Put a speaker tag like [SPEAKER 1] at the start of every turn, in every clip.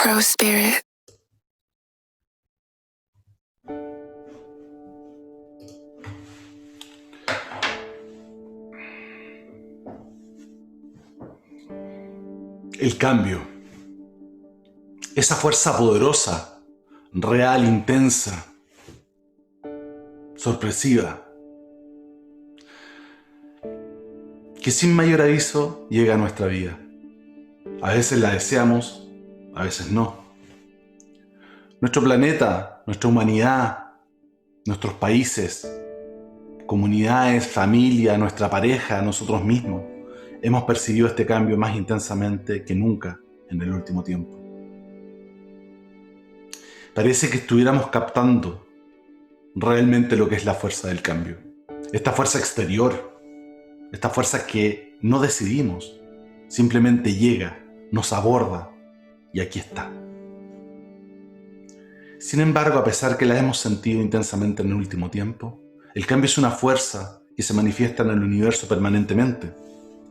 [SPEAKER 1] Pro Spirit.
[SPEAKER 2] El cambio, esa fuerza poderosa, real, intensa, sorpresiva, que sin mayor aviso llega a nuestra vida. A veces la deseamos, a veces no. Nuestro planeta, nuestra humanidad, nuestros países, comunidades, familia, nuestra pareja, nosotros mismos, hemos percibido este cambio más intensamente que nunca en el último tiempo. Parece que estuviéramos captando realmente lo que es la fuerza del cambio. Esta fuerza exterior, esta fuerza que no decidimos, simplemente llega, nos aborda y aquí está. Sin embargo, a pesar que la hemos sentido intensamente en el último tiempo, el cambio es una fuerza que se manifiesta en el universo permanentemente.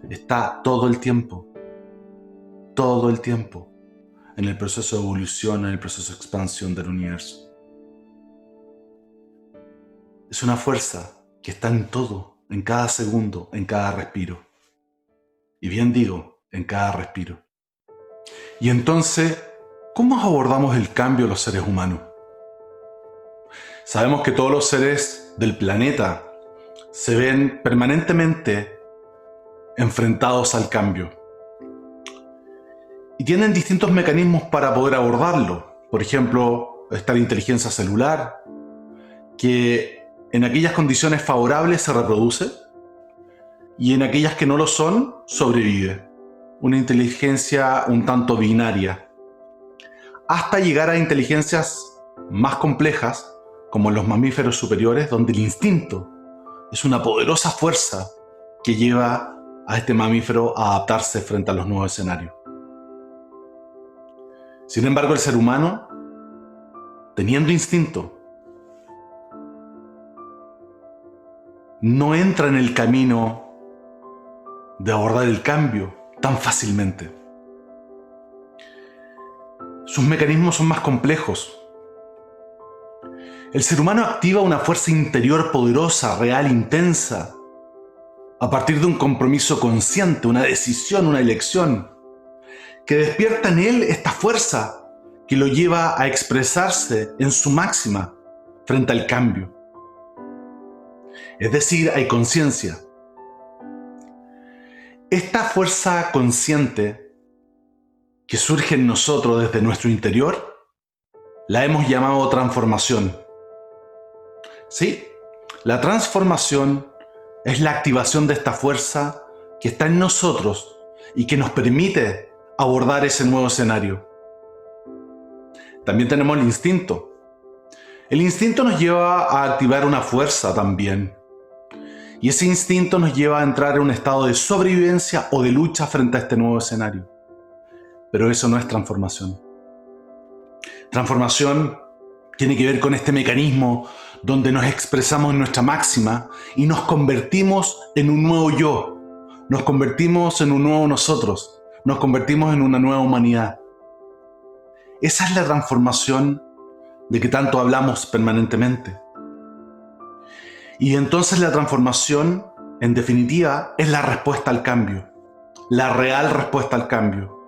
[SPEAKER 2] Está todo el tiempo en el proceso de evolución, en el proceso de expansión del universo. Es una fuerza que está en todo, en cada segundo, en cada respiro. Y bien digo, en cada respiro. Y entonces, ¿cómo abordamos el cambio los seres humanos? Sabemos que todos los seres del planeta se ven permanentemente enfrentados al cambio. Y tienen distintos mecanismos para poder abordarlo. Por ejemplo, está la inteligencia celular, que en aquellas condiciones favorables se reproduce y en aquellas que no lo son, sobrevive. Una inteligencia un tanto binaria. Hasta llegar a inteligencias más complejas, como los mamíferos superiores, donde el instinto es una poderosa fuerza que lleva a este mamífero a adaptarse frente a los nuevos escenarios. Sin embargo, el ser humano, teniendo instinto, no entra en el camino de abordar el cambio tan fácilmente. Sus mecanismos son más complejos. El ser humano activa una fuerza interior poderosa, real, intensa, a partir de un compromiso consciente, una decisión, una elección, que despierta en él esta fuerza que lo lleva a expresarse en su máxima frente al cambio. Es decir, hay conciencia. Esta fuerza consciente que surge en nosotros desde nuestro interior, la hemos llamado transformación. Sí, la transformación es la activación de esta fuerza que está en nosotros y que nos permite abordar ese nuevo escenario. También tenemos el instinto. El instinto nos lleva a activar una fuerza también. Y ese instinto nos lleva a entrar en un estado de sobrevivencia o de lucha frente a este nuevo escenario. Pero eso no es transformación. Transformación tiene que ver con este mecanismo donde nos expresamos en nuestra máxima y nos convertimos en un nuevo yo. Nos convertimos en un nuevo nosotros. Nos convertimos en una nueva humanidad. Esa es la transformación de que tanto hablamos permanentemente. Y entonces la transformación, en definitiva, es la respuesta al cambio. La real respuesta al cambio.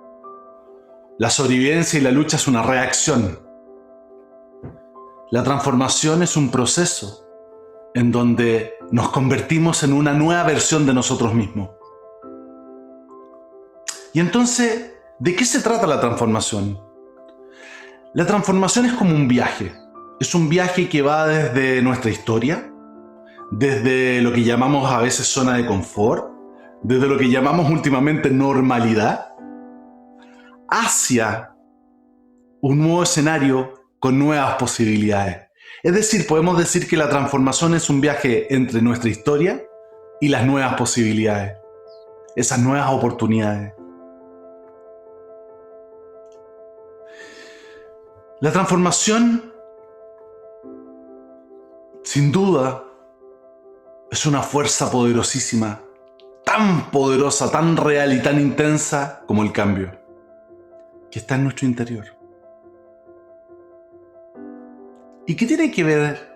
[SPEAKER 2] La sobrevivencia y la lucha es una reacción. La transformación es un proceso en donde nos convertimos en una nueva versión de nosotros mismos. Y entonces, ¿de qué se trata la transformación? La transformación es como un viaje. Es un viaje que va desde nuestra historia, desde lo que llamamos a veces zona de confort, desde lo que llamamos últimamente normalidad, hacia un nuevo escenario con nuevas posibilidades. Es decir, podemos decir que la transformación es un viaje entre nuestra historia y las nuevas posibilidades, esas nuevas oportunidades. La transformación, sin duda, es una fuerza poderosísima, tan poderosa, tan real y tan intensa como el cambio, que está en nuestro interior. ¿Y qué tiene que ver,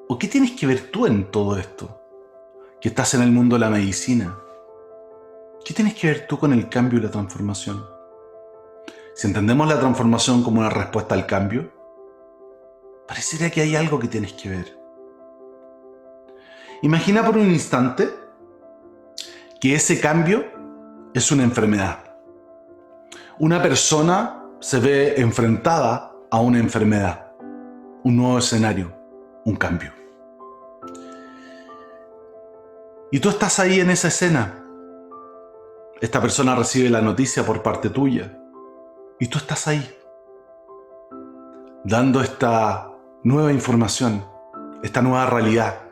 [SPEAKER 2] o qué tienes que ver tú en todo esto? Que estás en el mundo de la medicina. ¿Qué tienes que ver tú con el cambio y la transformación? Si entendemos la transformación como una respuesta al cambio, parecería que hay algo que tienes que ver. Imagina por un instante que ese cambio es una enfermedad. Una persona se ve enfrentada a una enfermedad, un nuevo escenario, un cambio. Y tú estás ahí en esa escena. Esta persona recibe la noticia por parte tuya. Y tú estás ahí, dando esta nueva información, esta nueva realidad.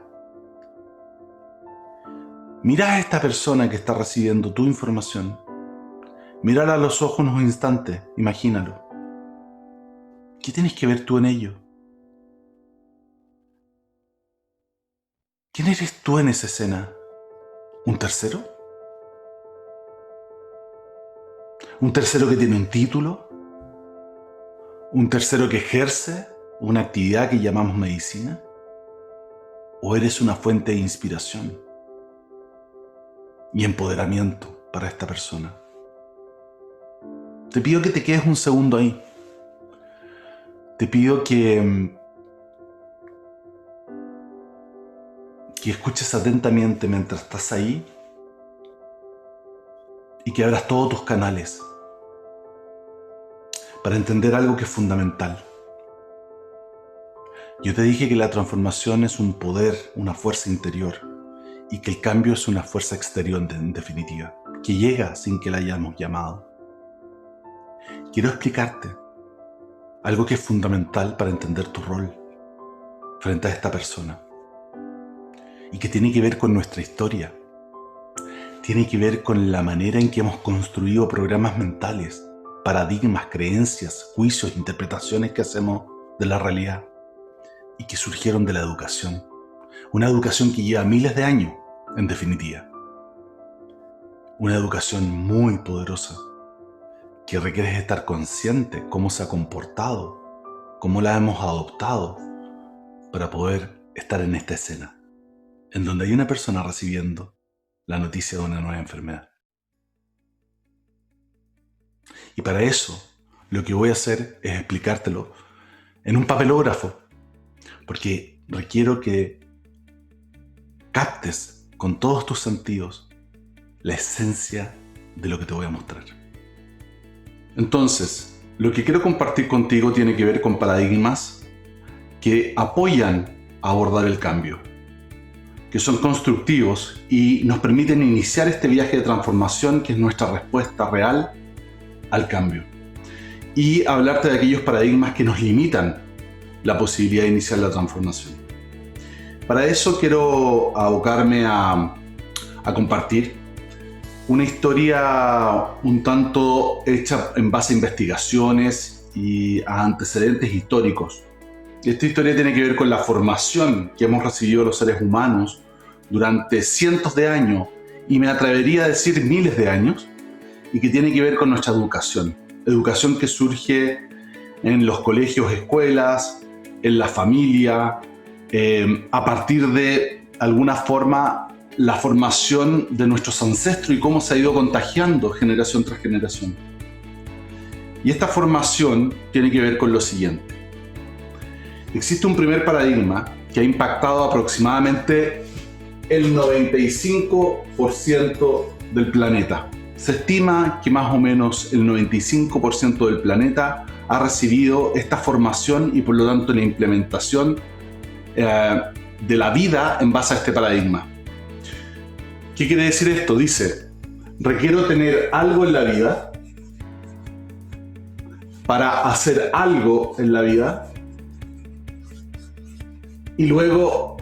[SPEAKER 2] Mira a esta persona que está recibiendo tu información. Mírala a los ojos unos instantes, imagínalo. ¿Qué tienes que ver tú en ello? ¿Quién eres tú en esa escena? ¿Un tercero? ¿Un tercero que tiene un título? ¿Un tercero que ejerce una actividad que llamamos medicina? ¿O eres una fuente de inspiración y empoderamiento para esta persona? Te pido que te quedes un segundo ahí. Te pido que escuches atentamente mientras estás ahí y que abras todos tus canales para entender algo que es fundamental. Yo te dije que la transformación es un poder, una fuerza interior, y que el cambio es una fuerza exterior en definitiva, que llega sin que la hayamos llamado. Quiero explicarte algo que es fundamental para entender tu rol frente a esta persona y que tiene que ver con nuestra historia. Tiene que ver con la manera en que hemos construido programas mentales, paradigmas, creencias, juicios, interpretaciones que hacemos de la realidad y que surgieron de la educación. Una educación que lleva miles de años, en definitiva. Una educación muy poderosa que requiere estar consciente cómo se ha comportado, cómo la hemos adoptado para poder estar en esta escena, en donde hay una persona recibiendo la noticia de una nueva enfermedad. Y para eso, lo que voy a hacer es explicártelo en un papelógrafo, porque requiero que captes con todos tus sentidos la esencia de lo que te voy a mostrar. Entonces, lo que quiero compartir contigo tiene que ver con paradigmas que apoyan a abordar el cambio, que son constructivos y nos permiten iniciar este viaje de transformación que es nuestra respuesta real al cambio. Y hablarte de aquellos paradigmas que nos limitan la posibilidad de iniciar la transformación. Para eso quiero abocarme a compartir una historia un tanto hecha en base a investigaciones y a antecedentes históricos. Esta historia tiene que ver con la formación que hemos recibido los seres humanos durante cientos de años y me atrevería a decir miles de años, y que tiene que ver con nuestra educación. Educación que surge en los colegios, escuelas, en la familia, a partir de alguna forma la formación de nuestros ancestros y cómo se ha ido contagiando generación tras generación. Y esta formación tiene que ver con lo siguiente. Existe un primer paradigma que ha impactado aproximadamente el 95% del planeta. Se estima que más o menos el 95% del planeta ha recibido esta formación y por lo tanto la implementación de la vida en base a este paradigma. ¿Qué quiere decir esto? Dice, requiero tener algo en la vida para hacer algo en la vida y luego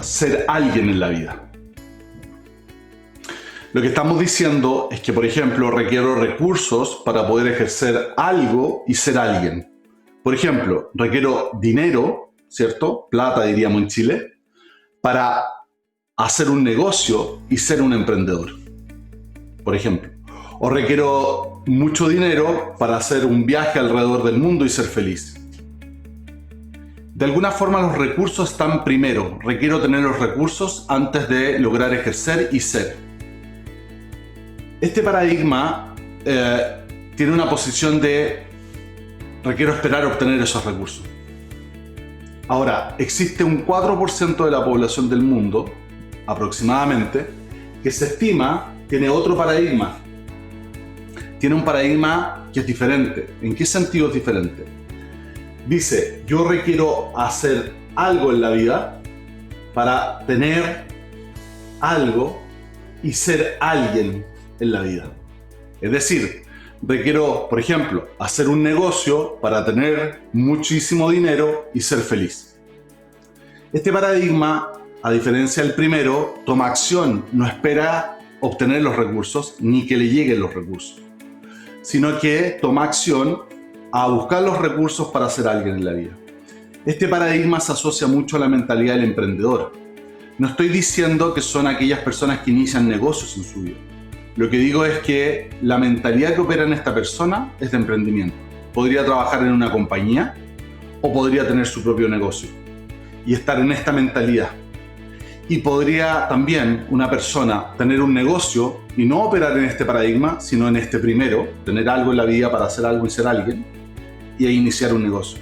[SPEAKER 2] ser alguien en la vida. Lo que estamos diciendo es que, por ejemplo, requiero recursos para poder ejercer algo y ser alguien. Por ejemplo, requiero dinero, ¿cierto? Plata, diríamos en Chile, para hacer un negocio y ser un emprendedor, por ejemplo. O requiero mucho dinero para hacer un viaje alrededor del mundo y ser feliz. De alguna forma los recursos están primero. Requiero tener los recursos antes de lograr ejercer y ser. Este paradigma tiene una posición de requiero esperar obtener esos recursos. Ahora, existe un 4% de la población del mundo, aproximadamente, que se estima tiene otro paradigma. Tiene un paradigma que es diferente. ¿En qué sentido es diferente? Dice, yo requiero hacer algo en la vida para tener algo y ser alguien en la vida. Es decir, requiero, por ejemplo, hacer un negocio para tener muchísimo dinero y ser feliz. Este paradigma, a diferencia del primero, toma acción, no espera obtener los recursos ni que le lleguen los recursos, sino que toma acción a buscar los recursos para ser alguien en la vida. Este paradigma se asocia mucho a la mentalidad del emprendedor. No estoy diciendo que son aquellas personas que inician negocios en su vida. Lo que digo es que la mentalidad que opera en esta persona es de emprendimiento. Podría trabajar en una compañía o podría tener su propio negocio y estar en esta mentalidad. Y podría también una persona tener un negocio y no operar en este paradigma, sino en este primero, tener algo en la vida para hacer algo y ser alguien, y ahí iniciar un negocio.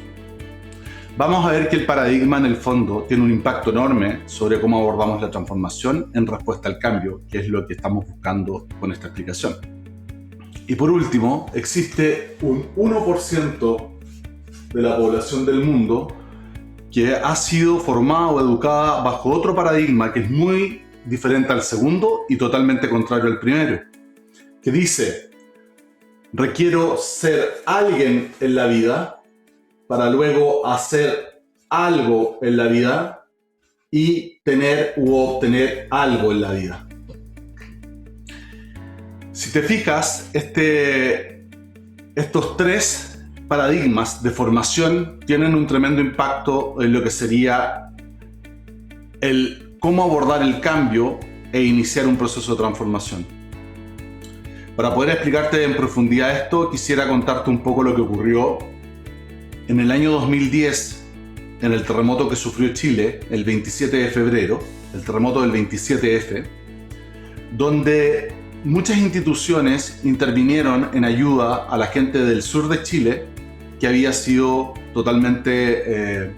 [SPEAKER 2] Vamos a ver que el paradigma en el fondo tiene un impacto enorme sobre cómo abordamos la transformación en respuesta al cambio, que es lo que estamos buscando con esta explicación. Y por último, existe un 1% de la población del mundo que ha sido formada o educada bajo otro paradigma que es muy diferente al segundo y totalmente contrario al primero, que dice, requiero ser alguien en la vida para luego hacer algo en la vida y tener u obtener algo en la vida. Si te fijas, estos tres paradigmas de formación tienen un tremendo impacto en lo que sería el cómo abordar el cambio e iniciar un proceso de transformación. Para poder explicarte en profundidad esto, quisiera contarte un poco lo que ocurrió en el año 2010, en el terremoto que sufrió Chile, el 27 de febrero, el terremoto del 27F, donde muchas instituciones intervinieron en ayuda a la gente del sur de Chile que había sido totalmente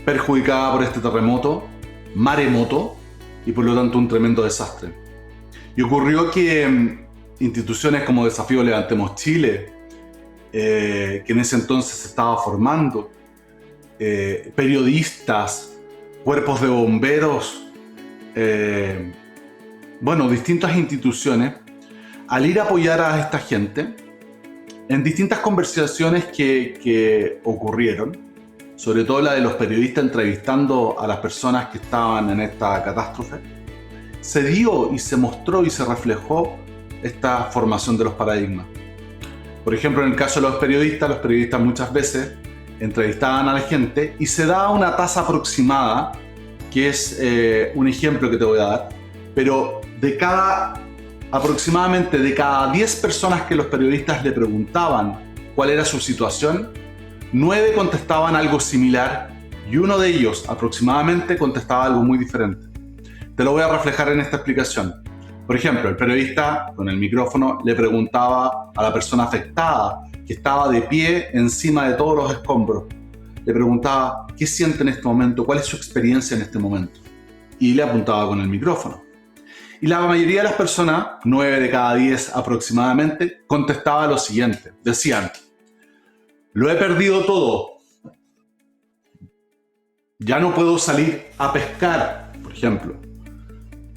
[SPEAKER 2] perjudicada por este terremoto, maremoto, y por lo tanto un tremendo desastre. Y ocurrió que instituciones como Desafío Levantemos Chile, que en ese entonces se estaba formando, periodistas, cuerpos de bomberos, distintas instituciones, al ir a apoyar a esta gente, en distintas conversaciones que ocurrieron, sobre todo la de los periodistas entrevistando a las personas que estaban en esta catástrofe, se dio y se mostró y se reflejó esta formación de los paradigmas. Por ejemplo, en el caso de los periodistas muchas veces entrevistaban a la gente y se daba una tasa aproximada, que es un ejemplo que te voy a dar, pero aproximadamente de cada 10 personas que los periodistas le preguntaban cuál era su situación, 9 contestaban algo similar y uno de ellos aproximadamente contestaba algo muy diferente. Te lo voy a reflejar en esta explicación. Por ejemplo, el periodista con el micrófono le preguntaba a la persona afectada, que estaba de pie encima de todos los escombros. Le preguntaba, ¿qué siente en este momento? ¿Cuál es su experiencia en este momento? Y le apuntaba con el micrófono. Y la mayoría de las personas, 9 de cada 10 aproximadamente, contestaba lo siguiente. Decían, lo he perdido todo. Ya no puedo salir a pescar, por ejemplo.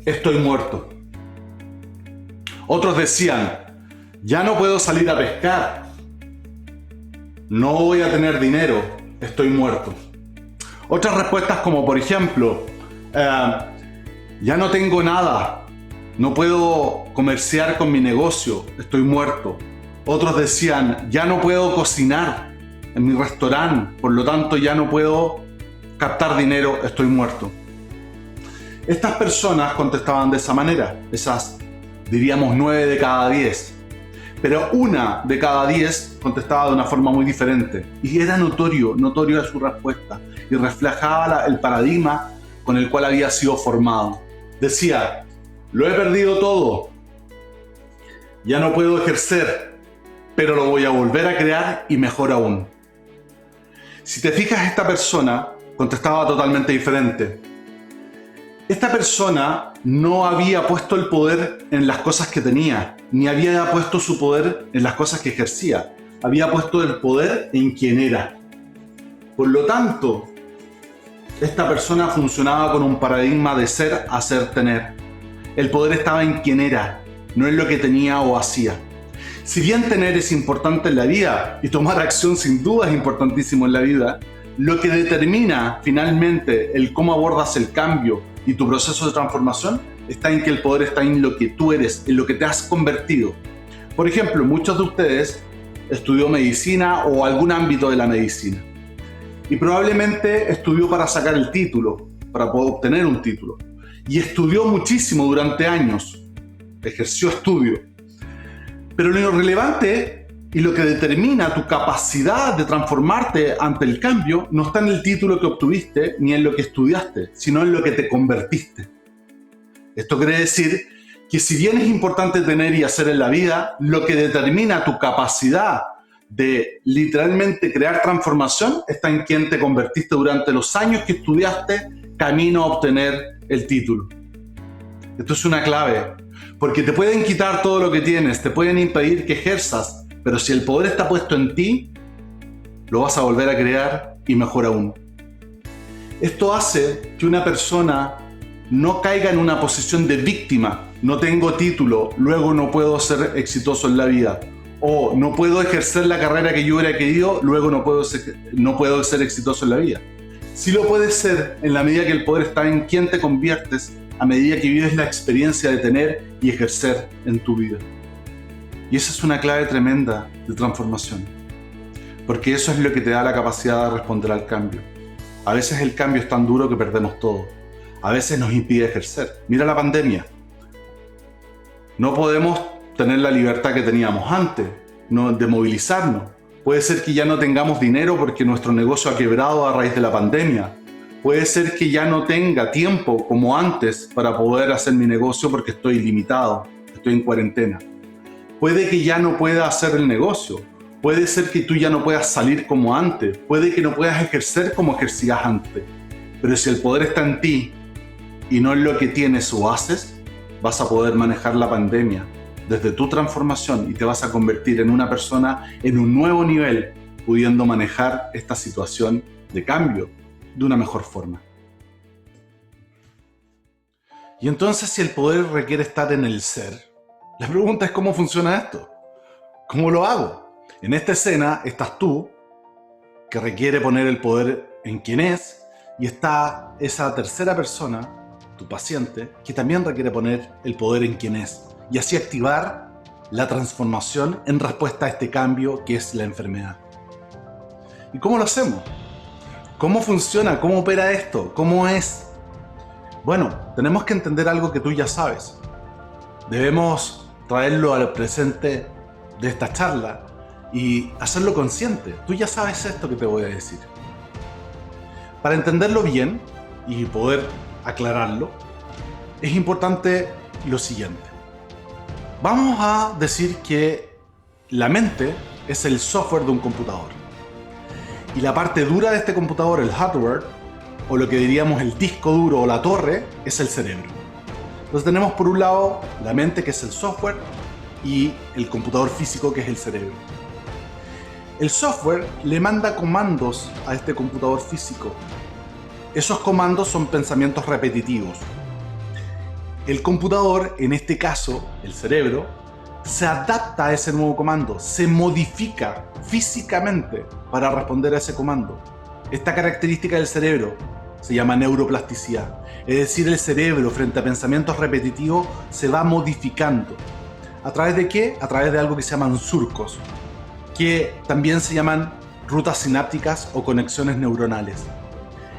[SPEAKER 2] Estoy muerto. Otros decían, ya no puedo salir a pescar. No voy a tener dinero. Estoy muerto. Otras respuestas como, por ejemplo, ya no tengo nada. No puedo comerciar con mi negocio, estoy muerto. Otros decían, ya no puedo cocinar en mi restaurante, por lo tanto ya no puedo captar dinero, estoy muerto. Estas personas contestaban de esa manera, esas diríamos 9 de cada 10. Pero una de cada 10 contestaba de una forma muy diferente. Y era notorio de su respuesta. Y reflejaba el paradigma con el cual había sido formado. Decía, lo he perdido todo. Ya no puedo ejercer, pero lo voy a volver a crear y mejor aún. Si te fijas, esta persona contestaba totalmente diferente. Esta persona no había puesto el poder en las cosas que tenía, ni había puesto su poder en las cosas que ejercía. Había puesto el poder en quien era. Por lo tanto, esta persona funcionaba con un paradigma de ser, hacer, tener. El poder estaba en quien era, no en lo que tenía o hacía. Si bien tener es importante en la vida, y tomar acción sin duda es importantísimo en la vida, lo que determina finalmente el cómo abordas el cambio y tu proceso de transformación está en que el poder está en lo que tú eres, en lo que te has convertido. Por ejemplo, muchos de ustedes estudió medicina o algún ámbito de la medicina y probablemente estudió para sacar el título, para poder obtener un título, y estudió muchísimo durante años, ejerció estudio. Pero lo relevante y lo que determina tu capacidad de transformarte ante el cambio no está en el título que obtuviste ni en lo que estudiaste, sino en lo que te convertiste. Esto quiere decir que si bien es importante tener y hacer en la vida, lo que determina tu capacidad de literalmente crear transformación está en quién te convertiste durante los años que estudiaste camino a obtener el título. Esto es una clave, porque te pueden quitar todo lo que tienes, te pueden impedir que ejerzas, pero si el poder está puesto en ti, lo vas a volver a crear y mejor aún. Esto hace que una persona no caiga en una posición de víctima. No tengo título, luego no puedo ser exitoso en la vida. O no puedo ejercer la carrera que yo hubiera querido, luego no puedo ser exitoso en la vida. Sí lo puedes ser en la medida que el poder está en quién te conviertes, a medida que vives la experiencia de tener y ejercer en tu vida. Y esa es una clave tremenda de transformación, porque eso es lo que te da la capacidad de responder al cambio. A veces el cambio es tan duro que perdemos todo. A veces nos impide ejercer. Mira la pandemia. No podemos tener la libertad que teníamos antes, de movilizarnos. Puede ser que ya no tengamos dinero porque nuestro negocio ha quebrado a raíz de la pandemia. Puede ser que ya no tenga tiempo como antes para poder hacer mi negocio porque estoy limitado, estoy en cuarentena. Puede que ya no pueda hacer el negocio. Puede ser que tú ya no puedas salir como antes. Puede que no puedas ejercer como ejercías antes. Pero si el poder está en ti y no en lo que tienes o haces, vas a poder manejar la pandemia desde tu transformación y te vas a convertir en una persona en un nuevo nivel, pudiendo manejar esta situación de cambio de una mejor forma. Y entonces, si el poder requiere estar en el ser, la pregunta es ¿cómo funciona esto? ¿Cómo lo hago? En esta escena estás tú, que requiere poner el poder en quien es, y está esa tercera persona, tu paciente, que también requiere poner el poder en quien es, y así activar la transformación en respuesta a este cambio que es la enfermedad. ¿Y cómo lo hacemos? ¿Cómo funciona? ¿Cómo opera esto? ¿Cómo es? Bueno, tenemos que entender algo que tú ya sabes. Debemos traerlo al presente de esta charla y hacerlo consciente. Tú ya sabes esto que te voy a decir. Para entenderlo bien y poder aclararlo, es importante lo siguiente. Vamos a decir que la mente es el software de un computador. Y la parte dura de este computador, el hardware, o lo que diríamos el disco duro o la torre, es el cerebro. Entonces tenemos por un lado la mente, que es el software, y el computador físico, que es el cerebro. El software le manda comandos a este computador físico. Esos comandos son pensamientos repetitivos. El computador, en este caso el cerebro, se adapta a ese nuevo comando, se modifica físicamente para responder a ese comando. Esta característica del cerebro se llama neuroplasticidad. Es decir, el cerebro frente a pensamientos repetitivos se va modificando. ¿A través de qué? A través de algo que se llaman surcos, que también se llaman rutas sinápticas o conexiones neuronales.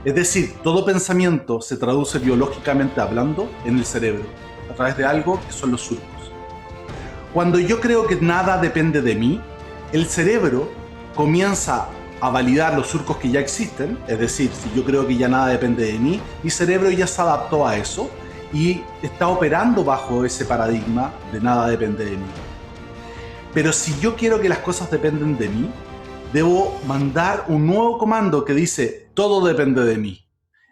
[SPEAKER 2] Es decir, todo pensamiento se traduce biológicamente hablando en el cerebro, a través de algo que son los surcos. Cuando yo creo que nada depende de mí, el cerebro comienza a validar los surcos que ya existen. Es decir, si yo creo que ya nada depende de mí, mi cerebro ya se adaptó a eso y está operando bajo ese paradigma de nada depende de mí. Pero si yo quiero que las cosas dependen de mí, debo mandar un nuevo comando que dice todo depende de mí.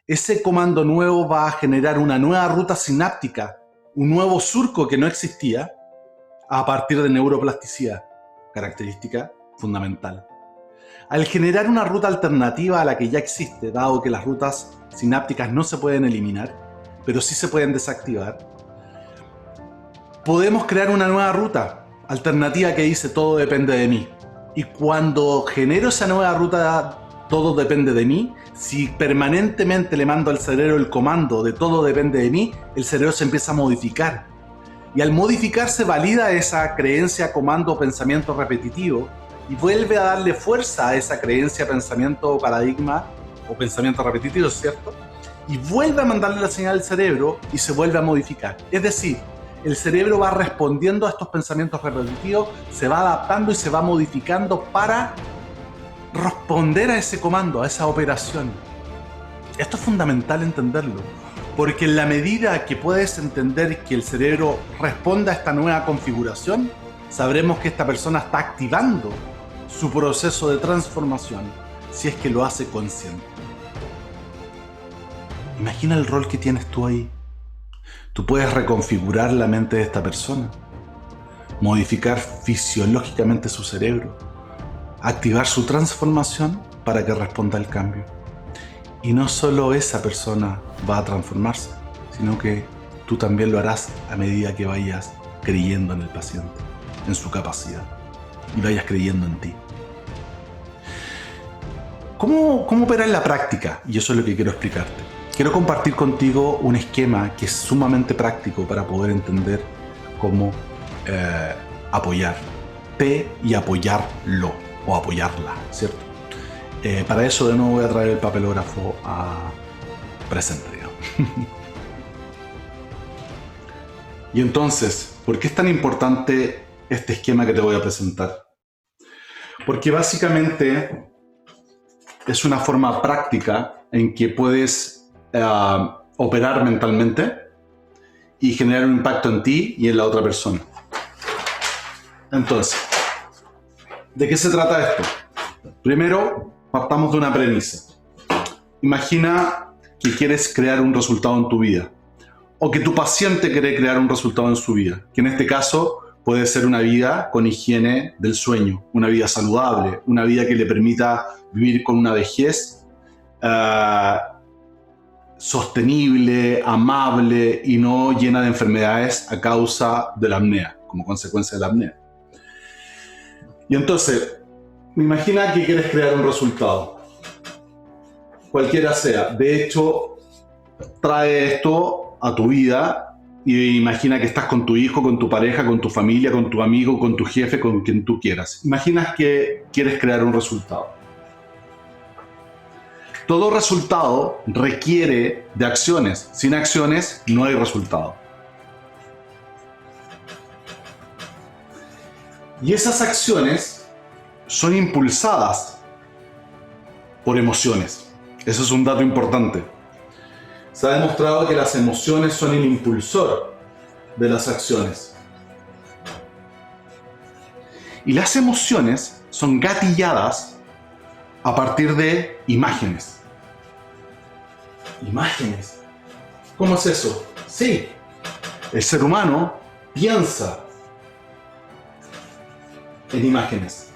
[SPEAKER 2] Ese comando nuevo va a generar una nueva ruta sináptica, un nuevo surco que no existía a partir de neuroplasticidad, característica fundamental. Al generar una ruta alternativa a la que ya existe, dado que las rutas sinápticas no se pueden eliminar, pero sí se pueden desactivar, podemos crear una nueva ruta alternativa que dice todo depende de mí. Y cuando genero esa nueva ruta todo depende de mí, si permanentemente le mando al cerebro el comando de todo depende de mí, el cerebro se empieza a modificar. Y al modificarse valida esa creencia, comando, pensamiento repetitivo y vuelve a darle fuerza a esa creencia, pensamiento, paradigma o pensamiento repetitivo, ¿cierto? Y vuelve a mandarle la señal al cerebro y se vuelve a modificar. Es decir, el cerebro va respondiendo a estos pensamientos repetitivos, se va adaptando y se va modificando para responder a ese comando, a esa operación. Esto es fundamental entenderlo, porque en la medida que puedes entender que el cerebro responde a esta nueva configuración, sabremos que esta persona está activando su proceso de transformación, si es que lo hace consciente. Imagina el rol que tienes tú ahí. Tú puedes reconfigurar la mente de esta persona, modificar fisiológicamente su cerebro, activar su transformación para que responda al cambio. Y no solo esa persona va a transformarse, sino que tú también lo harás a medida que vayas creyendo en el paciente, en su capacidad, y vayas creyendo en ti. ¿Cómo opera en la práctica? Y eso es lo que quiero explicarte. Quiero compartir contigo un esquema que es sumamente práctico para poder entender cómo apoyarte y apoyarlo o apoyarla, ¿cierto? Para eso de nuevo voy a traer el papelógrafo a presente, digamos. Y entonces, ¿por qué es tan importante este esquema que te voy a presentar? Porque básicamente es una forma práctica en que puedes operar mentalmente y generar un impacto en ti y en la otra persona. Entonces, ¿de qué se trata esto? Primero, partamos de una premisa. Imagina que quieres crear un resultado en tu vida, o que tu paciente quiere crear un resultado en su vida, que en este caso puede ser una vida con higiene del sueño, una vida saludable, una vida que le permita vivir con una vejez sostenible, amable y no llena de enfermedades a causa de la apnea, como consecuencia de la apnea. Y entonces, imagina que quieres crear un resultado, cualquiera sea. De hecho, trae esto a tu vida y imagina que estás con tu hijo, con tu pareja, con tu familia, con tu amigo, con tu jefe, con quien tú quieras. Imagina que quieres crear un resultado. Todo resultado requiere de acciones. Sin acciones no hay resultado. Y esas acciones son impulsadas por emociones. Eso es un dato importante. Se ha demostrado que las emociones son el impulsor de las acciones. Y las emociones son gatilladas a partir de imágenes. ¿Imágenes? ¿Cómo es eso? Sí, el ser humano piensa en imágenes.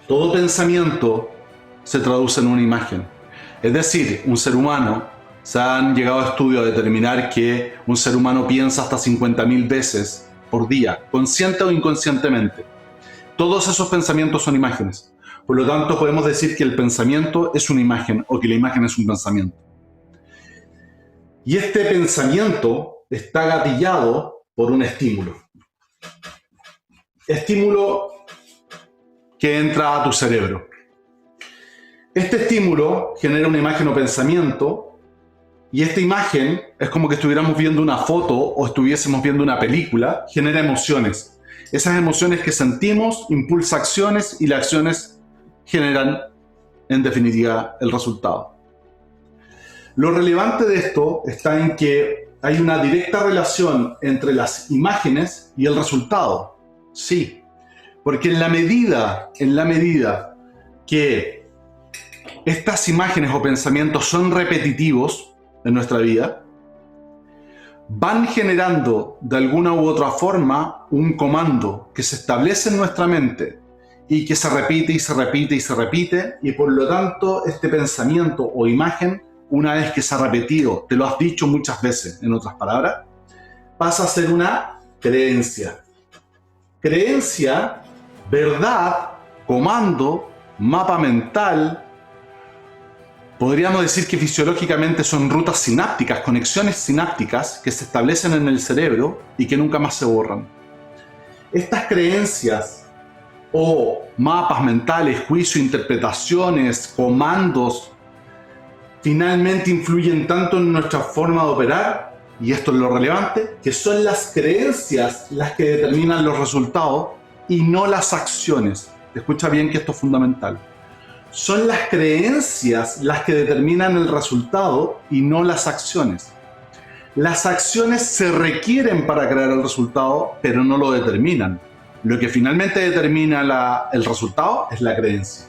[SPEAKER 2] Todo pensamiento se traduce en una imagen. Es decir, un ser humano, se han llegado a estudios a determinar que un ser humano piensa hasta 50.000 veces por día, consciente o inconscientemente. Todos esos pensamientos son imágenes. Por lo tanto, podemos decir que el pensamiento es una imagen o que la imagen es un pensamiento. Y este pensamiento está gatillado por un estímulo. Estímulo que entra a tu cerebro. Este estímulo genera una imagen o pensamiento Y esta imagen es como que estuviéramos viendo una foto o estuviésemos viendo una película, genera emociones. Esas emociones que sentimos impulsa acciones y las acciones generan, en definitiva, el resultado. Lo relevante de esto está en que hay una directa relación entre las imágenes y el resultado. Sí, porque en la medida que estas imágenes o pensamientos son repetitivos en nuestra vida, van generando de alguna u otra forma un comando que se establece en nuestra mente y que se repite y se repite y se repite, y por lo tanto este pensamiento o imagen, una vez que se ha repetido, te lo has dicho muchas veces, en otras palabras, pasa a ser una creencia. Creencia, verdad, comando, mapa mental. Podríamos decir que fisiológicamente son rutas sinápticas, conexiones sinápticas que se establecen en el cerebro y que nunca más se borran. Estas creencias o mapas mentales, juicios, interpretaciones, comandos, finalmente influyen tanto en nuestra forma de operar, y esto es lo relevante, que son las creencias las que determinan los resultados y no las acciones. Escucha bien que esto es fundamental. Son las creencias las que determinan el resultado y no las acciones. Las acciones se requieren para crear el resultado, pero no lo determinan. Lo que finalmente determina el resultado es la creencia.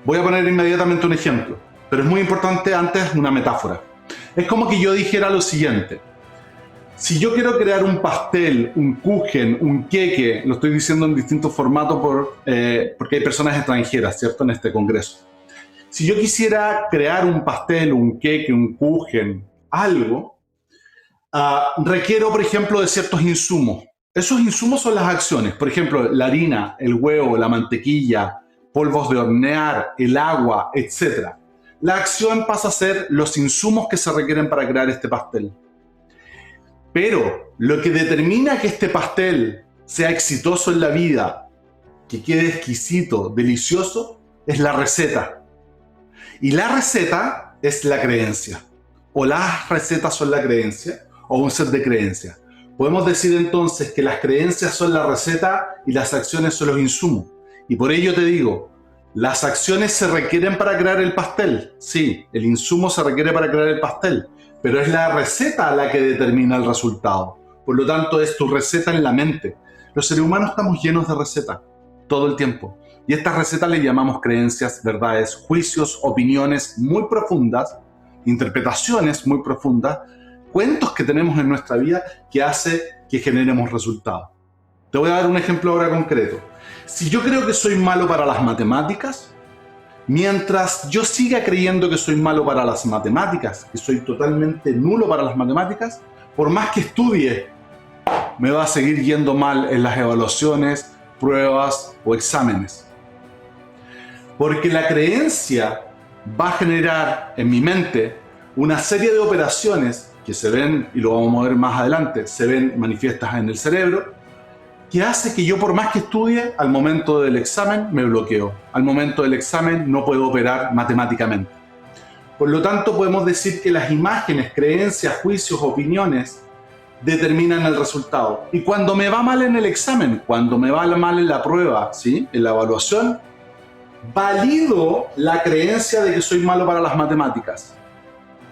[SPEAKER 2] Voy a poner inmediatamente un ejemplo, pero es muy importante antes una metáfora. Es como que yo dijera lo siguiente. Si yo quiero crear un pastel, un kuchen, un queque, lo estoy diciendo en distintos formatos porque hay personas extranjeras, ¿cierto?, en este congreso. Si yo quisiera crear un pastel, un queque, un kuchen, algo, requiero, por ejemplo, de ciertos insumos. Esos insumos son las acciones. Por ejemplo, la harina, el huevo, la mantequilla, polvos de hornear, el agua, etc. La acción pasa a ser los insumos que se requieren para crear este pastel. Pero lo que determina que este pastel sea exitoso en la vida, que quede exquisito, delicioso, es la receta. Y la receta es la creencia. O las recetas son la creencia, o un set de creencias. Podemos decir entonces que las creencias son la receta y las acciones son los insumos. Y por ello te digo, las acciones se requieren para crear el pastel. Sí, el insumo se requiere para crear el pastel, pero es la receta la que determina el resultado. Por lo tanto, es tu receta en la mente. Los seres humanos estamos llenos de recetas todo el tiempo. Y estas recetas le llamamos creencias, verdades, juicios, opiniones muy profundas, interpretaciones muy profundas, cuentos que tenemos en nuestra vida que hace que generemos resultados. Te voy a dar un ejemplo ahora concreto. Si yo creo que soy malo para las matemáticas, mientras yo siga creyendo que soy malo para las matemáticas, que soy totalmente nulo para las matemáticas, por más que estudie, me va a seguir yendo mal en las evaluaciones, pruebas o exámenes. Porque la creencia va a generar en mi mente una serie de operaciones que se ven, y lo vamos a ver más adelante, se ven manifiestas en el cerebro, que hace que yo, por más que estudie, al momento del examen me bloqueo. Al momento del examen no puedo operar matemáticamente. Por lo tanto, podemos decir que las imágenes, creencias, juicios, opiniones determinan el resultado. Y cuando me va mal en el examen, cuando me va mal en la prueba, ¿sí?, en la evaluación, valido la creencia de que soy malo para las matemáticas.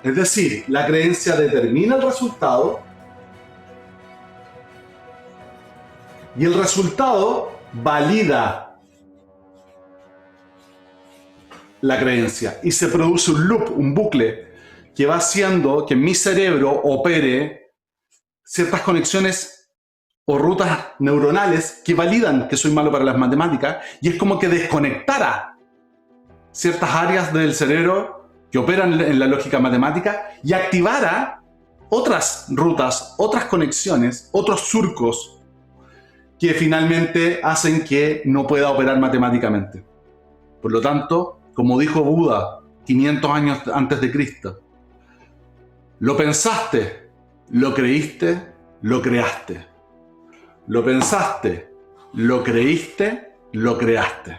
[SPEAKER 2] Es decir, la creencia determina el resultado y el resultado valida la creencia. Y se produce un loop, un bucle, que va haciendo que en mi cerebro opere ciertas conexiones o rutas neuronales que validan que soy malo para las matemáticas, y es como que desconectara ciertas áreas del cerebro que operan en la lógica matemática y activara otras rutas, otras conexiones, otros surcos que finalmente hacen que no pueda operar matemáticamente. Por lo tanto, como dijo Buda 500 años antes de Cristo, lo pensaste, lo creíste, lo creaste. Lo pensaste, lo creíste, lo creaste.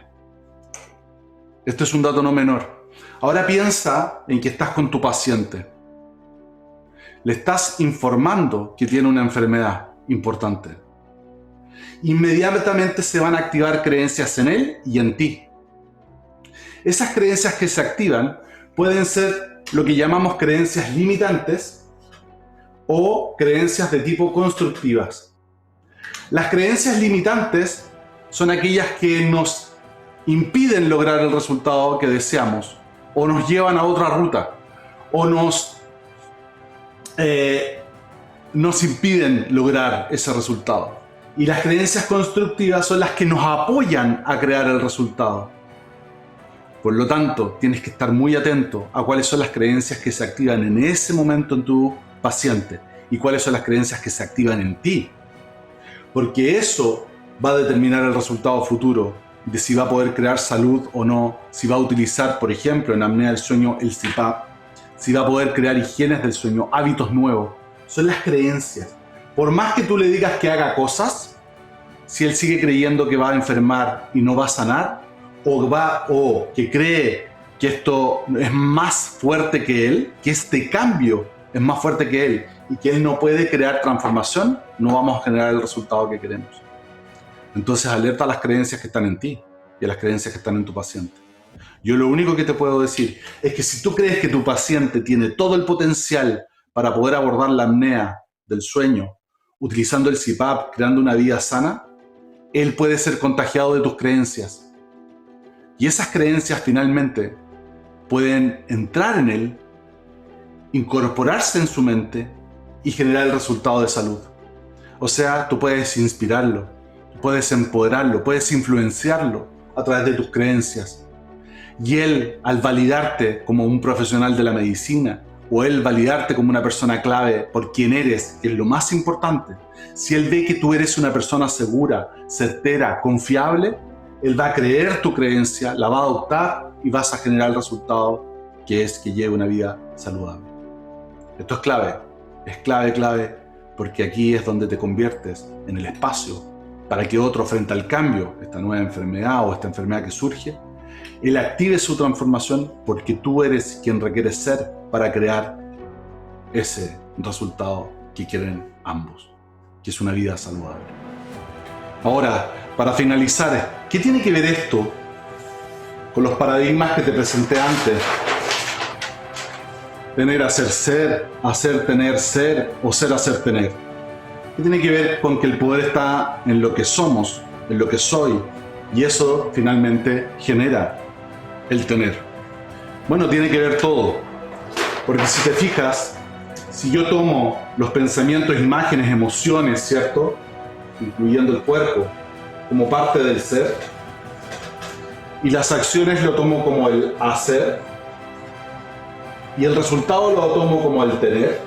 [SPEAKER 2] Esto es un dato no menor. Ahora piensa en que estás con tu paciente. le estás informando que tiene una enfermedad importante, inmediatamente se van a activar creencias en él y en ti. Esas creencias que se activan pueden ser lo que llamamos creencias limitantes o creencias de tipo constructivas. Las creencias limitantes son aquellas que nos impiden lograr el resultado que deseamos, o nos llevan a otra ruta, o nos impiden lograr ese resultado. Y las creencias constructivas son las que nos apoyan a crear el resultado. Por lo tanto, tienes que estar muy atento a cuáles son las creencias que se activan en ese momento en tu paciente y cuáles son las creencias que se activan en ti. Porque eso va a determinar el resultado futuro de si va a poder crear salud o no, si va a utilizar, por ejemplo, en apnea del sueño el CPAP, si va a poder crear higienes del sueño, hábitos nuevos. Son las creencias. Por más que tú le digas que haga cosas, si él sigue creyendo que va a enfermar y no va a sanar, o que cree que esto es más fuerte que él, que este cambio es más fuerte que él y que él no puede crear transformación, no vamos a generar el resultado que queremos. Entonces alerta a las creencias que están en ti y a las creencias que están en tu paciente. Yo lo único que te puedo decir es que si tú crees que tu paciente tiene todo el potencial para poder abordar la apnea del sueño utilizando el CPAP, creando una vida sana, él puede ser contagiado de tus creencias. Y esas creencias finalmente pueden entrar en él, incorporarse en su mente y generar el resultado de salud. O sea, tú puedes inspirarlo, puedes empoderarlo, puedes influenciarlo a través de tus creencias. Y él, al validarte como un profesional de la medicina, o él validarte como una persona clave por quien eres, que es lo más importante, si él ve que tú eres una persona segura, certera, confiable, él va a creer tu creencia, la va a adoptar y vas a generar el resultado que es que lleve una vida saludable. Esto es clave, porque aquí es donde te conviertes en el espacio para que otro, frente al cambio, esta nueva enfermedad o esta enfermedad que surge, él active su transformación porque tú eres quien requiere ser para crear ese resultado que quieren ambos, que es una vida saludable. Ahora, para finalizar, ¿qué tiene que ver esto con los paradigmas que te presenté antes? Tener, hacer, ser, hacer, tener, ser o ser, hacer, tener. ¿Qué tiene que ver con que el poder está en lo que somos, en lo que soy? Y eso finalmente genera el tener. Bueno, tiene que ver todo. Porque si te fijas, si yo tomo los pensamientos, imágenes, emociones, ¿cierto?, incluyendo el cuerpo, como parte del ser, y las acciones lo tomo como el hacer, y el resultado lo tomo como el tener,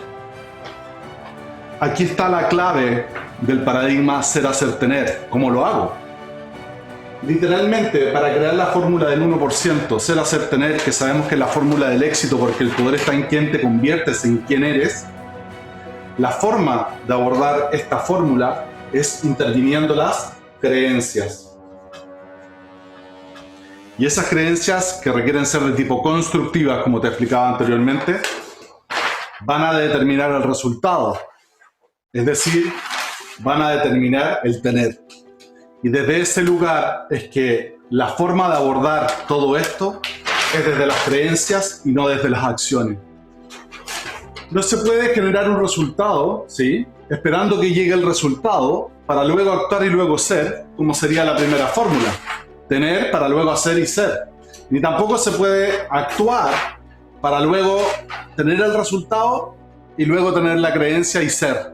[SPEAKER 2] aquí está la clave del paradigma ser, hacer, tener. ¿Cómo lo hago? Literalmente, para crear la fórmula del 1%, ser, hacer, tener, que sabemos que es la fórmula del éxito porque el poder está en quién te conviertes, en quién eres, la forma de abordar esta fórmula es interviniendo las creencias. Y esas creencias, que requieren ser de tipo constructivas, como te explicaba anteriormente, van a determinar el resultado. Es decir, van a determinar el tener. Y desde ese lugar es que la forma de abordar todo esto es desde las creencias y no desde las acciones. No se puede generar un resultado, ¿sí?, esperando que llegue el resultado para luego actuar y luego ser, como sería la primera fórmula. Tener para luego hacer y ser. Ni tampoco se puede actuar para luego tener el resultado y luego tener la creencia y ser.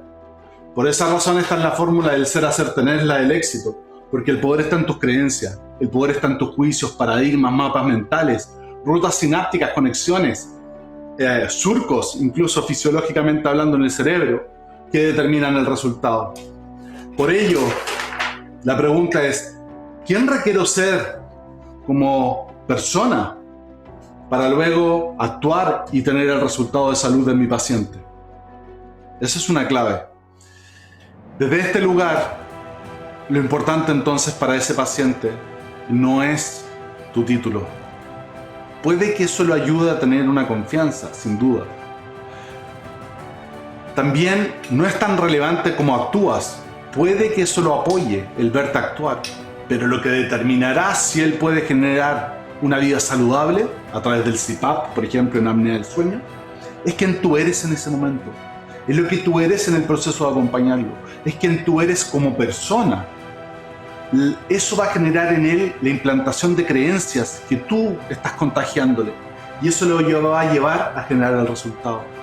[SPEAKER 2] Por esa razón esta es la fórmula del ser, hacer, tener, la del éxito. Porque el poder está en tus creencias, el poder está en tus juicios, paradigmas, mapas mentales, rutas sinápticas, conexiones, surcos, incluso fisiológicamente hablando en el cerebro, que determinan el resultado. Por ello, la pregunta es, ¿quién requiero ser como persona para luego actuar y tener el resultado de salud de mi paciente? Esa es una clave. Desde este lugar, lo importante entonces para ese paciente no es tu título. Puede que eso lo ayude a tener una confianza, sin duda. También no es tan relevante cómo actúas. Puede que eso lo apoye, el verte actuar, pero lo que determinará si él puede generar una vida saludable a través del CPAP, por ejemplo, en apnea del sueño, es quien tú eres en ese momento. Es lo que tú eres en el proceso de acompañarlo. Es quien tú eres como persona. Eso va a generar en él la implantación de creencias que tú estás contagiándole. Y eso lo va a llevar a generar el resultado.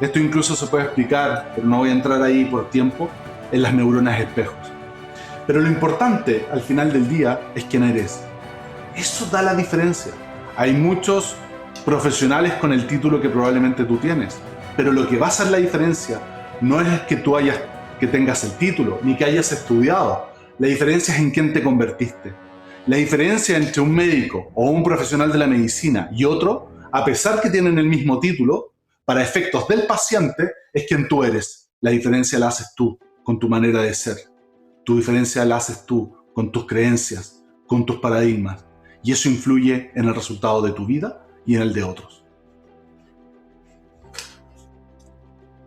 [SPEAKER 2] Esto incluso se puede explicar, pero no voy a entrar ahí por tiempo, en las neuronas espejos. Pero lo importante al final del día es quién eres. Eso da la diferencia. Hay muchos profesionales con el título que probablemente tú tienes, pero lo que va a hacer la diferencia no es que tengas el título, ni que hayas estudiado. La diferencia es en quién te convertiste. La diferencia entre un médico o un profesional de la medicina y otro, a pesar que tienen el mismo título, para efectos del paciente, es quien tú eres. La diferencia la haces tú, con tu manera de ser. Tu diferencia la haces tú, con tus creencias, con tus paradigmas. Y eso influye en el resultado de tu vida y en el de otros.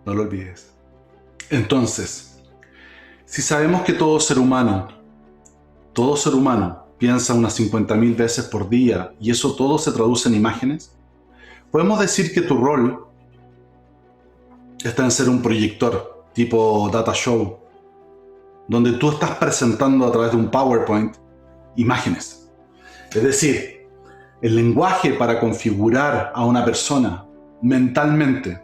[SPEAKER 2] No lo olvides. Entonces, si sabemos que todo ser humano piensa unas 50.000 veces por día y eso todo se traduce en imágenes, podemos decir que tu rol está en ser un proyector tipo data show, donde tú estás presentando a través de un PowerPoint imágenes. Es decir, el lenguaje para configurar a una persona mentalmente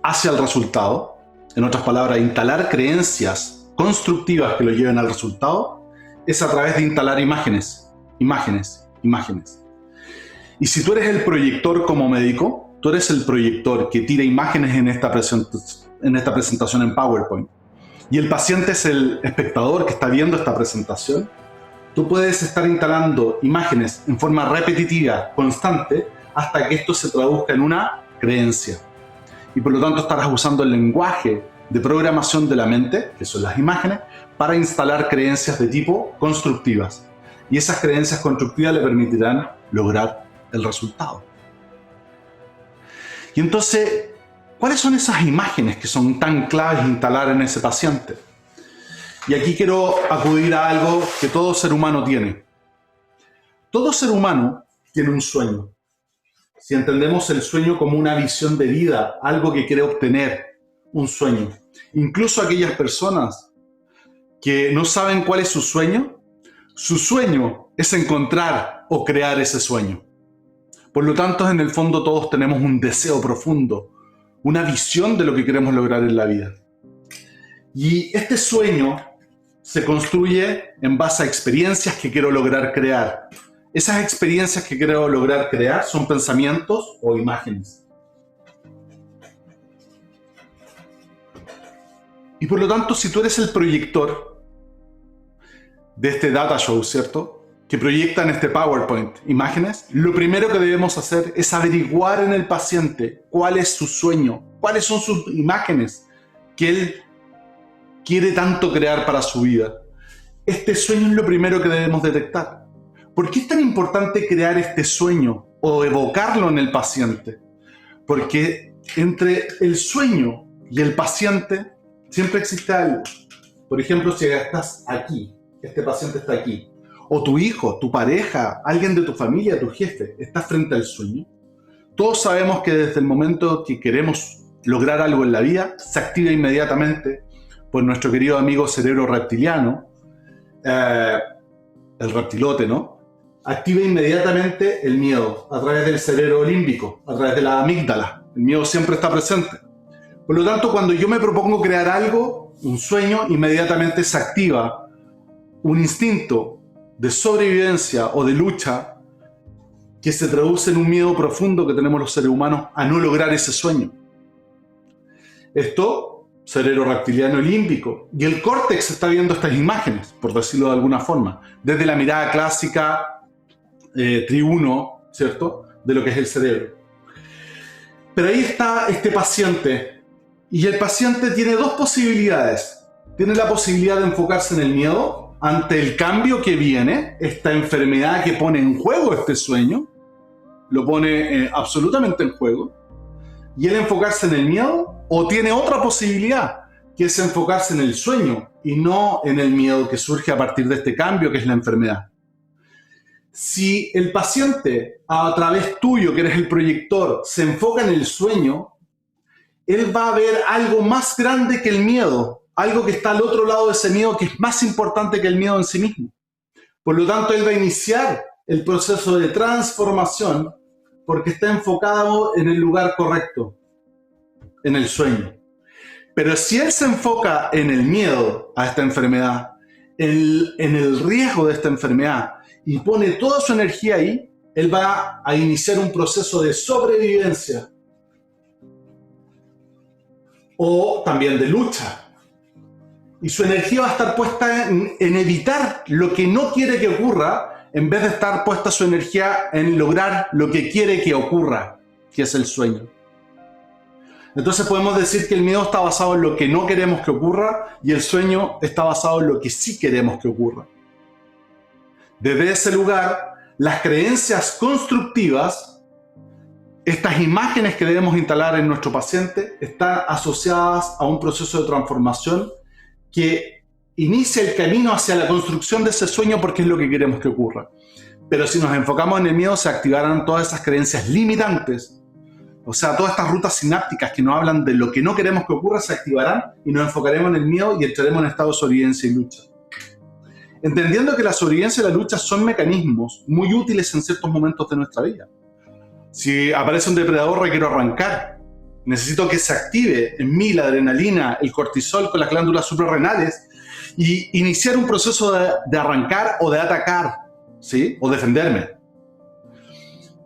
[SPEAKER 2] hacia el resultado, en otras palabras, instalar creencias constructivas que lo lleven al resultado, es a través de instalar imágenes. Y si tú eres el proyector como médico, tú eres el proyector que tira imágenes en esta presentación en PowerPoint, y el paciente es el espectador que está viendo esta presentación, tú puedes estar instalando imágenes en forma repetitiva, constante, hasta que esto se traduzca en una creencia. Y por lo tanto estarás usando el lenguaje de programación de la mente, que son las imágenes, para instalar creencias de tipo constructivas. Y esas creencias constructivas le permitirán lograr el resultado. Y entonces, ¿cuáles son esas imágenes que son tan claves instalar en ese paciente? Y aquí quiero acudir a algo que todo ser humano tiene. Todo ser humano tiene un sueño. Si entendemos el sueño como una visión de vida, algo que quiere obtener, un sueño. Incluso aquellas personas que no saben cuál es su sueño es encontrar o crear ese sueño. Por lo tanto, en el fondo todos tenemos un deseo profundo, una visión de lo que queremos lograr en la vida. Y este sueño se construye en base a experiencias que quiero lograr crear. Esas experiencias que quiero lograr crear son pensamientos o imágenes. Y por lo tanto, si tú eres el proyector de este data show, ¿cierto?, que proyecta en este PowerPoint imágenes, lo primero que debemos hacer es averiguar en el paciente cuál es su sueño, cuáles son sus imágenes que él quiere tanto crear para su vida. Este sueño es lo primero que debemos detectar. ¿Por qué es tan importante crear este sueño o evocarlo en el paciente? Porque entre el sueño y el paciente siempre existe algo. Por ejemplo, si estás aquí, este paciente está aquí, o tu hijo, tu pareja, alguien de tu familia, tu jefe, está frente al sueño. Todos sabemos que desde el momento que queremos lograr algo en la vida, se activa inmediatamente por nuestro querido amigo cerebro reptiliano, el reptilote, ¿no? Activa inmediatamente el miedo a través del cerebro límbico, a través de la amígdala. El miedo siempre está presente. Por lo tanto, cuando yo me propongo crear algo, un sueño, inmediatamente se activa un instinto de sobrevivencia o de lucha que se traduce en un miedo profundo que tenemos los seres humanos a no lograr ese sueño. Esto, cerebro reptiliano y límbico, y el córtex está viendo estas imágenes, por decirlo de alguna forma, desde la mirada clásica triuno, ¿cierto?, de lo que es el cerebro. Pero ahí está este paciente, y el paciente tiene dos posibilidades. Tiene la posibilidad de enfocarse en el miedo ante el cambio que viene, esta enfermedad que pone en juego este sueño, lo pone absolutamente en juego, y el enfocarse en el miedo O tiene otra posibilidad, que es enfocarse en el sueño y no en el miedo que surge a partir de este cambio que es la enfermedad. Si el paciente, a través tuyo, que eres el proyector, se enfoca en el sueño, él va a ver algo más grande que el miedo, algo que está al otro lado de ese miedo, que es más importante que el miedo en sí mismo. Por lo tanto, él va a iniciar el proceso de transformación porque está enfocado en el lugar correcto, en el sueño. Pero si él se enfoca en el miedo a esta enfermedad, en el riesgo de esta enfermedad, y pone toda su energía ahí, él va a iniciar un proceso de sobrevivencia o también de lucha. Y su energía va a estar puesta en evitar lo que no quiere que ocurra, en vez de estar puesta su energía en lograr lo que quiere que ocurra, que es el sueño. Entonces podemos decir que el miedo está basado en lo que no queremos que ocurra y el sueño está basado en lo que sí queremos que ocurra. Desde ese lugar, las creencias constructivas, estas imágenes que debemos instalar en nuestro paciente, están asociadas a un proceso de transformación que inicia el camino hacia la construcción de ese sueño porque es lo que queremos que ocurra. Pero si nos enfocamos en el miedo, se activarán todas esas creencias limitantes. O sea, todas estas rutas sinápticas que nos hablan de lo que no queremos que ocurra se activarán y nos enfocaremos en el miedo y entraremos en estado de sobrevivencia y lucha. Entendiendo que la sobrevivencia y la lucha son mecanismos muy útiles en ciertos momentos de nuestra vida. Si aparece un depredador, requiero arrancar. Necesito que se active en mí la adrenalina, el cortisol con las glándulas suprarrenales y iniciar un proceso de arrancar o de atacar, ¿sí? O defenderme.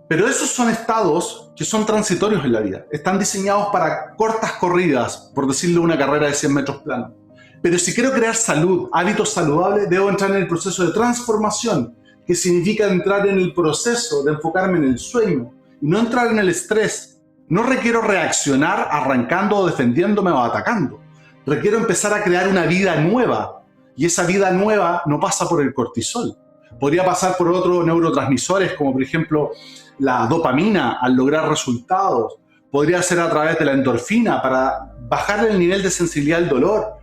[SPEAKER 2] Pero esos son estados que son transitorios en la vida. Están diseñados para cortas corridas, por decirlo una carrera de 100 metros plano. Pero si quiero crear salud, hábitos saludables, debo entrar en el proceso de transformación, que significa entrar en el proceso de enfocarme en el sueño y no entrar en el estrés. No requiero reaccionar arrancando o defendiéndome o atacando. Requiero empezar a crear una vida nueva. Y esa vida nueva no pasa por el cortisol. Podría pasar por otros neurotransmisores, como por ejemplo la dopamina al lograr resultados. Podría ser a través de la endorfina para bajar el nivel de sensibilidad al dolor.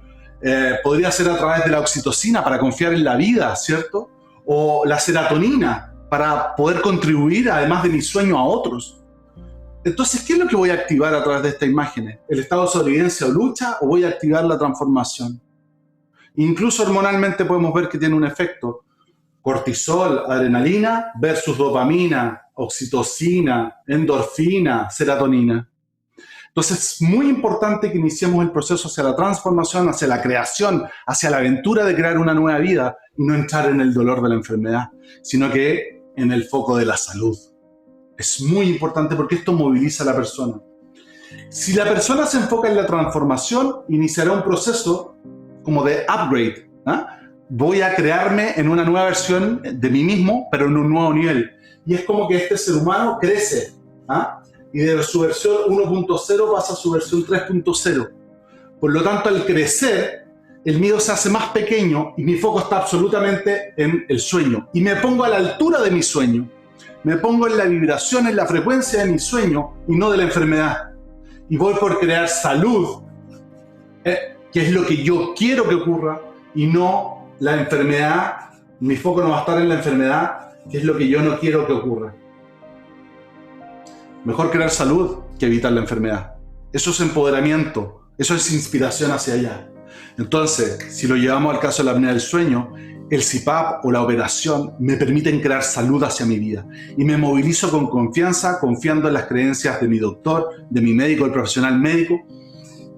[SPEAKER 2] Podría ser a través de la oxitocina para confiar en la vida, ¿cierto? O la serotonina para poder contribuir, además de mi sueño, a otros. Entonces, ¿qué es lo que voy a activar a través de estas imágenes? ¿El estado de sobrevivencia o lucha o voy a activar la transformación? Incluso hormonalmente podemos ver que tiene un efecto. Cortisol, adrenalina versus dopamina, oxitocina, endorfina, serotonina. Entonces es muy importante que iniciemos el proceso hacia la transformación, hacia la creación, hacia la aventura de crear una nueva vida y no entrar en el dolor de la enfermedad, sino que en el foco de la salud. Es muy importante porque esto moviliza a la persona. Si la persona se enfoca en la transformación, iniciará un proceso como de upgrade. Voy a crearme en una nueva versión de mí mismo, pero en un nuevo nivel. Y es como que este ser humano crece. Y de su versión 1.0 pasa a su versión 3.0. Por lo tanto, al crecer, el miedo se hace más pequeño y mi foco está absolutamente en el sueño. Y me pongo a la altura de mi sueño. Me pongo en la vibración, en la frecuencia de mi sueño y no de la enfermedad. Y voy por crear salud, que es lo que yo quiero que ocurra, y no la enfermedad. Mi foco no va a estar en la enfermedad, que es lo que yo no quiero que ocurra. Mejor crear salud que evitar la enfermedad. Eso es empoderamiento, eso es inspiración hacia allá. Entonces, si lo llevamos al caso de la apnea del sueño, el CPAP o la operación me permiten crear salud hacia mi vida y me movilizo con confianza, confiando en las creencias de mi doctor, de mi médico, el profesional médico,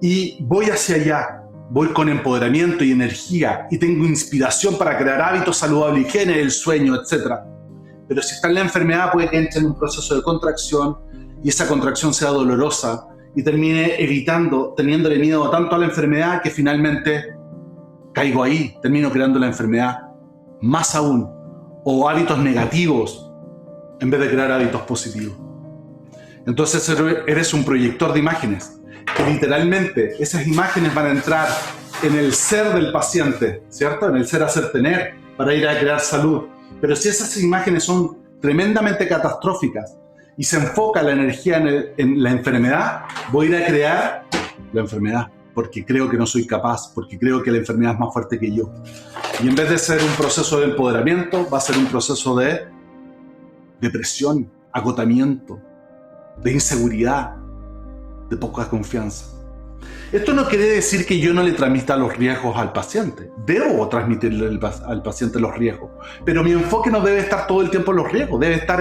[SPEAKER 2] y voy hacia allá. Voy con empoderamiento y energía y tengo inspiración para crear hábitos saludables, higiene del sueño, etc. Pero si está en la enfermedad, puede que entre en un proceso de contracción y esa contracción sea dolorosa y termine teniéndole miedo tanto a la enfermedad que finalmente caigo ahí, termino creando la enfermedad. Más aún, o hábitos negativos en vez de crear hábitos positivos. Entonces eres un proyector de imágenes, que literalmente esas imágenes van a entrar en el ser del paciente, ¿cierto? En el ser hacer tener, para ir a crear salud. Pero si esas imágenes son tremendamente catastróficas y se enfoca la energía en la enfermedad, voy a ir a crear la enfermedad, porque creo que no soy capaz, porque creo que la enfermedad es más fuerte que yo. Y en vez de ser un proceso de empoderamiento, va a ser un proceso de depresión, agotamiento, de inseguridad, de poca confianza. Esto no quiere decir que yo no le transmita los riesgos al paciente. Debo transmitirle al paciente los riesgos, pero mi enfoque no debe estar todo el tiempo en los riesgos, debe estar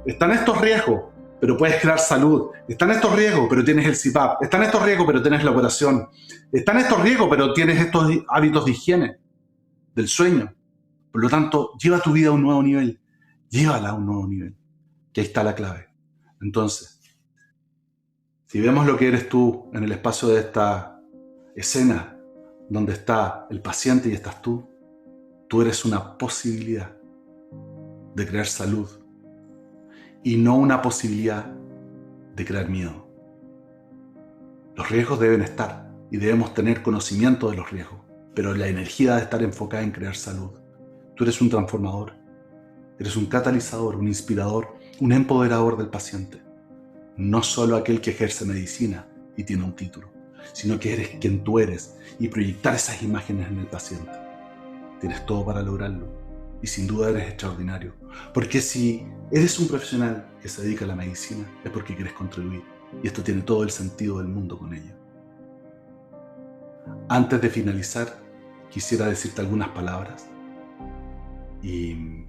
[SPEAKER 2] están estos riesgos, pero puedes crear salud. Están estos riesgos, pero tienes el CPAP. Están estos riesgos, pero tienes la operación. Están estos riesgos, pero tienes estos hábitos de higiene, del sueño. Por lo tanto, lleva tu vida a un nuevo nivel. Llévala a un nuevo nivel. Que ahí está la clave. Entonces, si vemos lo que eres tú en el espacio de esta escena, donde está el paciente y estás tú eres una posibilidad de crear salud y no una posibilidad de crear miedo. Los riesgos deben estar y debemos tener conocimiento de los riesgos, pero la energía debe estar enfocada en crear salud. Tú eres un transformador, eres un catalizador, un inspirador, un empoderador del paciente. No solo aquel que ejerce medicina y tiene un título, sino que eres quien tú eres y proyectar esas imágenes en el paciente. Tienes todo para lograrlo y sin duda eres extraordinario. Porque si eres un profesional que se dedica a la medicina es porque quieres contribuir y esto tiene todo el sentido del mundo con ello. Antes de finalizar, quisiera decirte algunas palabras y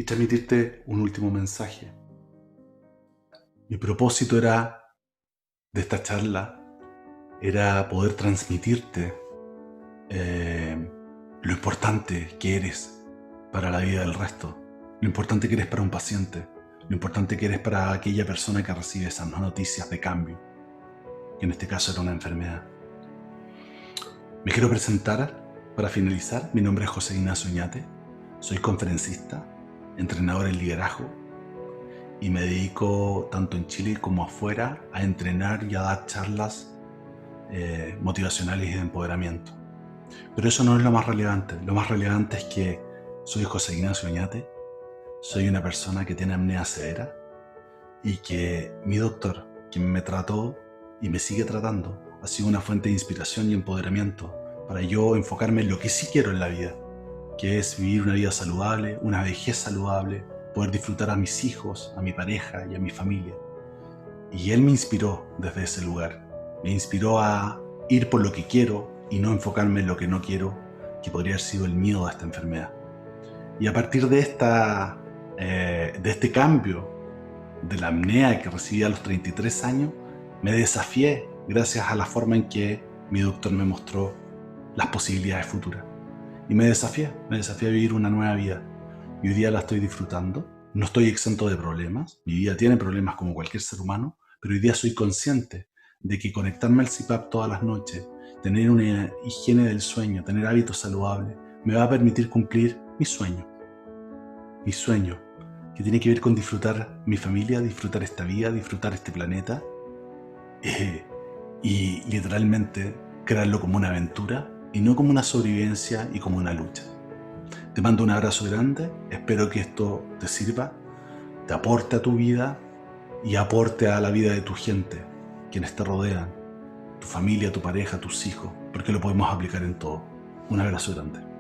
[SPEAKER 2] transmitirte un último mensaje. Mi propósito de esta charla era poder transmitirte lo importante que eres para la vida del resto, lo importante que eres para un paciente, lo importante que eres para aquella persona que recibe esas noticias de cambio, que en este caso era una enfermedad. Me quiero presentar para finalizar. Mi nombre es José Ignacio Oñate, soy conferencista, entrenador en liderazgo y me dedico tanto en Chile como afuera a entrenar y a dar charlas motivacionales y de empoderamiento. Pero eso no es lo más relevante. Lo más relevante es que soy José Ignacio Oñate, soy una persona que tiene apnea severa y que mi doctor, quien me trató y me sigue tratando, ha sido una fuente de inspiración y empoderamiento para yo enfocarme en lo que sí quiero en la vida, que es vivir una vida saludable, una vejez saludable, poder disfrutar a mis hijos, a mi pareja y a mi familia. Y él me inspiró desde ese lugar, me inspiró a ir por lo que quiero y no enfocarme en lo que no quiero, que podría haber sido el miedo a esta enfermedad. Y a partir de este cambio de la apnea que recibí a los 33 años, me desafié gracias a la forma en que mi doctor me mostró las posibilidades futuras. Y me desafié a vivir una nueva vida. Y hoy día la estoy disfrutando. No estoy exento de problemas. Mi vida tiene problemas como cualquier ser humano, pero hoy día soy consciente de que conectarme al CPAP todas las noches, tener una higiene del sueño, tener hábitos saludables, me va a permitir cumplir mi sueño, que tiene que ver con disfrutar mi familia, disfrutar esta vida, disfrutar este planeta y literalmente crearlo como una aventura y no como una sobrevivencia y como una lucha. Te mando un abrazo grande, espero que esto te sirva, te aporte a tu vida y aporte a la vida de tu gente, quienes te rodean, tu familia, tu pareja, tus hijos, porque lo podemos aplicar en todo. Un abrazo grande.